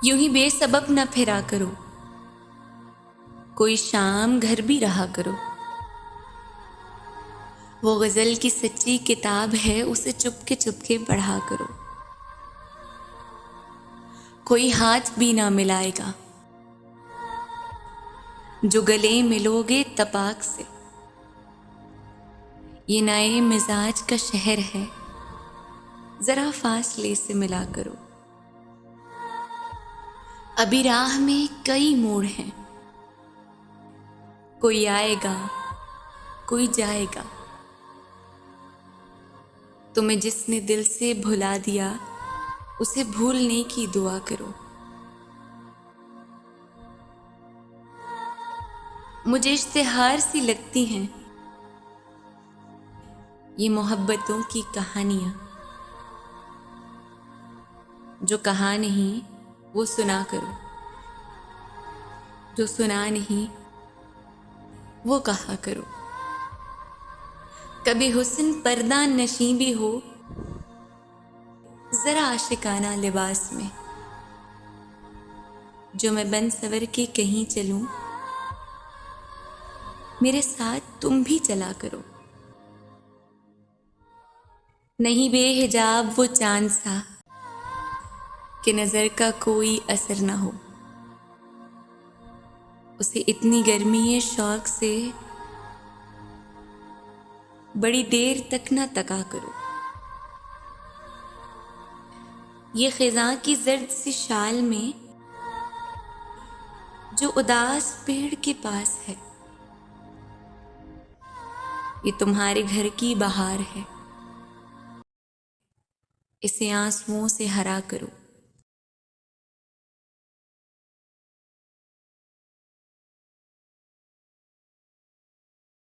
यूं ही बेसबब न फिरा करो, कोई शाम घर भी रहा करो। वो गजल की सच्ची किताब है, उसे चुपके पढ़ा करो। कोई हाथ भी ना मिलाएगा, जो गले मिलोगे तपाक से। ये नए मिजाज का शहर है, जरा फासले से मिला करो। अभी राह में कई मोड़ हैं, कोई आएगा कोई जाएगा। तुम्हें जिसने दिल से भुला दिया, उसे भूलने की दुआ करो। मुझे इश्तिहार सी लगती हैं ये मोहब्बतों की कहानियां, जो कहा नहीं वो सुना करो, जो सुना नहीं वो कहा करो। कभी हुस्न पर्दा नशी भी हो, जरा आशिकाना लिबास में। जो मैं बन सवर के कहीं चलूं, मेरे साथ तुम भी चला करो। नहीं बेहिजाब वो चांद सा कि नजर का कोई असर ना हो। उसे इतनी गर्मी है शौक से, बड़ी देर तक ना तका करो। ये खिज़ां की जर्द सी शाल में जो उदास पेड़ के पास है, ये तुम्हारे घर की बहार है। इसे आंसुओं से हरा करो।